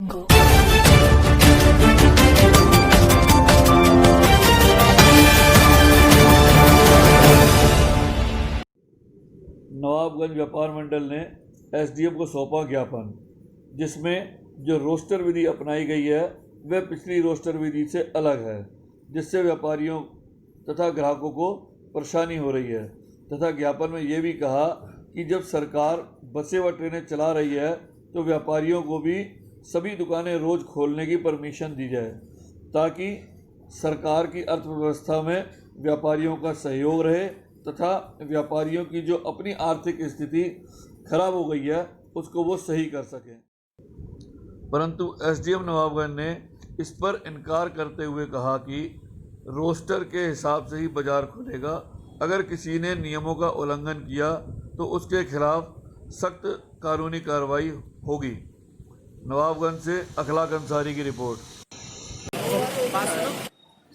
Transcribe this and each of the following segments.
नवाबगंज व्यापार मंडल ने एसडीएम को सौंपा ज्ञापन, जिसमें जो रोस्टर विधि अपनाई गई है वह पिछली रोस्टर विधि से अलग है, जिससे व्यापारियों तथा ग्राहकों को परेशानी हो रही है। तथा ज्ञापन में ये भी कहा कि जब सरकार बसें व ट्रेनें चला रही है तो व्यापारियों को भी सभी दुकानें रोज़ खोलने की परमिशन दी जाए, ताकि सरकार की अर्थव्यवस्था में व्यापारियों का सहयोग रहे तथा व्यापारियों की जो अपनी आर्थिक स्थिति खराब हो गई है उसको वो सही कर सकें। परंतु एसडीएम नवाबगंज ने इस पर इनकार करते हुए कहा कि रोस्टर के हिसाब से ही बाजार खुलेगा। अगर किसी ने नियमों का उल्लंघन किया तो उसके खिलाफ सख्त कानूनी कार्रवाई होगी। नवाबगंज से अखलाक अंसारी की रिपोर्ट।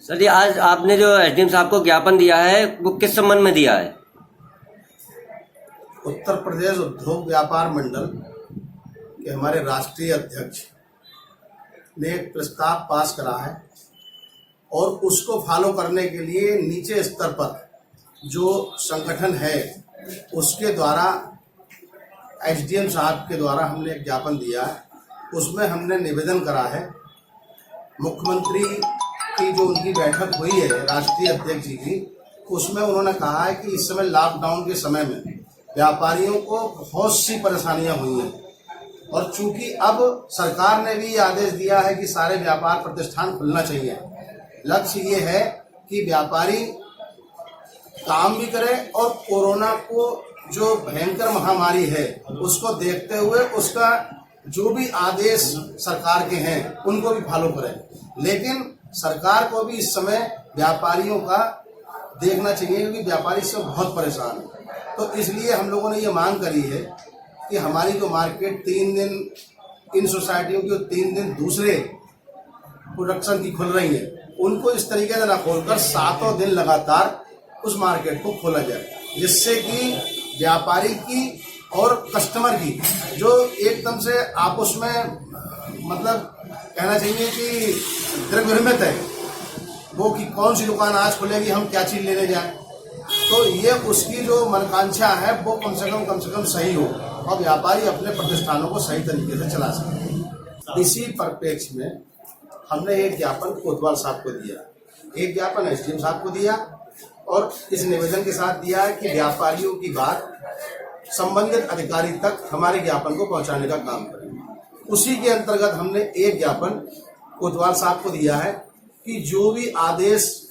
सर जी, आज आपने जो एसडीएम साहब को ज्ञापन दिया है वो किस संबंध में दिया है? उत्तर प्रदेश उद्योग व्यापार मंडल के हमारे राष्ट्रीय अध्यक्ष ने एक प्रस्ताव पास करा है और उसको फॉलो करने के लिए नीचे स्तर पर जो संगठन है उसके द्वारा एसडीएम साहब के द्वारा हमने एक ज्ञापन दिया है। उसमें हमने निवेदन करा है मुख्यमंत्री की जो उनकी बैठक हुई है राष्ट्रीय अध्यक्ष जी की, उसमें उन्होंने कहा है कि इस समय लॉकडाउन के समय में व्यापारियों को बहुत सी परेशानियां हुई हैं और चूंकि अब सरकार ने भी आदेश दिया है कि सारे व्यापार प्रतिष्ठान खुलना चाहिए। लक्ष्य ये है कि व्यापारी काम भी करें और कोरोना को जो भयंकर महामारी है उसको देखते हुए उसका जो भी आदेश सरकार के हैं उनको भी फॉलो करें। लेकिन सरकार को भी इस समय व्यापारियों का देखना चाहिए क्योंकि व्यापारी इससे बहुत परेशान है। तो इसलिए हम लोगों ने ये मांग करी है कि हमारी जो मार्केट 3 दिन इन सोसाइटियों की 3 दिन दूसरे प्रोडक्शन की खुल रही है, उनको इस तरीके से ना खोलकर 7 दिन लगातार उस मार्केट को खोला जाए, जिससे कि व्यापारी की और कस्टमर की जो एकदम से आपस में मतलब कहना चाहिए कि द्रव्यमित है वो कि कौन सी दुकान आज खुलेगी, हम क्या चीज लेने जाएं, तो ये उसकी जो मनकांक्षा है वो कम से कम सही हो और व्यापारी अपने प्रतिष्ठानों को सही तरीके से चला सके। इसी परिप्रेक्ष्य में हमने एक ज्ञापन कोतवाल साहब को दिया, एक ज्ञापन एसडीएम साहब को दिया और इस निवेदन के साथ दिया है कि व्यापारियों की बात संबंधित अधिकारी तक हमारे ज्ञापन को पहुंचाने का काम करें। उसी के अंतर्गत हमने एक ज्ञापन कोतवाल साहब को दिया है कि जो भी आदेश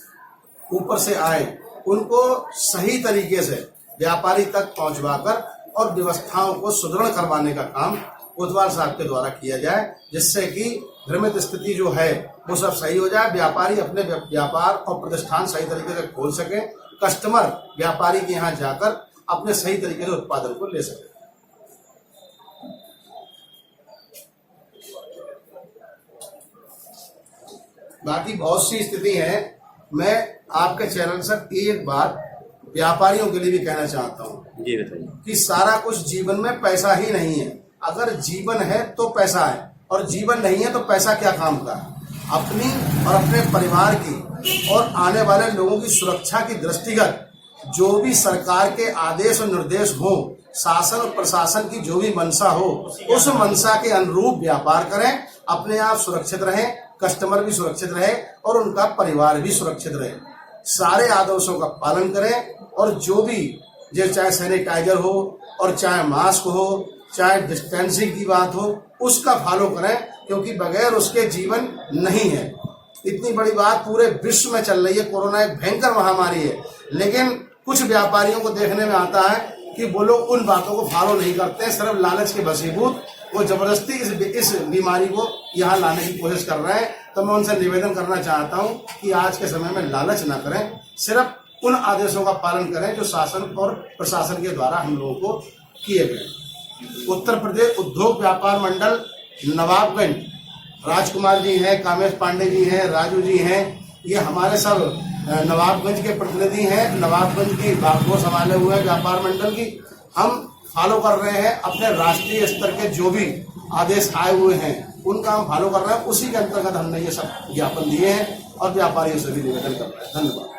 ऊपर से आए उनको सही तरीके से व्यापारी तक पहुंचवाकर और व्यवस्थाओं को सुदृढ़ करवाने का काम कोतवाल साहब के द्वारा किया जाए, जिससे कि भ्रमित स्थिति जो है वो सब सही हो जाए, व्यापारी अपने व्यापार और प्रतिष्ठान सही तरीके से खोल सके, कस्टमर व्यापारी के यहाँ जाकर अपने सही तरीके से उत्पादन को ले सके। बाकी बहुत सी स्थिति है। मैं आपके चैनल से एक बात व्यापारियों के लिए भी कहना चाहता हूँ जी बताइए कि सारा कुछ जीवन में पैसा ही नहीं है। अगर जीवन है तो पैसा है और जीवन नहीं है तो पैसा क्या काम का है। अपनी और अपने परिवार की और आने वाले लोगों की सुरक्षा की दृष्टिगत जो भी सरकार के आदेश और निर्देश हो, शासन और प्रशासन की जो भी मंशा हो, उस मंशा के अनुरूप व्यापार करें, अपने आप सुरक्षित रहें, कस्टमर भी सुरक्षित रहे और उनका परिवार भी सुरक्षित रहे। सारे आदेशों का पालन करें और जो भी चाहे सैनिटाइजर हो और चाहे मास्क हो, चाहे डिस्टेंसिंग की बात हो, उसका फॉलो करें, क्योंकि बगैर उसके जीवन नहीं है। इतनी बड़ी बात पूरे विश्व में चल रही है, कोरोना एक भयंकर महामारी है, लेकिन कुछ व्यापारियों को देखने में आता है कि वो लोग उन बातों को फॉलो नहीं करते, सिर्फ लालच के वशीभूत वो जबरदस्ती इस बीमारी को यहाँ लाने की कोशिश कर रहे हैं। तो मैं उनसे निवेदन करना चाहता हूँ कि आज के समय में लालच ना करें, सिर्फ उन आदेशों का पालन करें जो शासन और प्रशासन के द्वारा हम लोगों को किए गए। उत्तर प्रदेश उद्योग व्यापार मंडल नवाबगंज, राजकुमार जी हैं, कामेश पांडे जी हैं, राजू जी हैं, ये हमारे सब नवाबगंज के प्रतिनिधि हैं। नवाबगंज की बात को संभाले हुए व्यापार मंडल की हम फॉलो कर रहे हैं। अपने राष्ट्रीय स्तर के जो भी आदेश आए हुए हैं उनका हम फॉलो कर रहे हैं, उसी के अंतर्गत हमने ये सब ज्ञापन दिए हैं और व्यापारियों से भी निवेदन कर रहे हैं। धन्यवाद।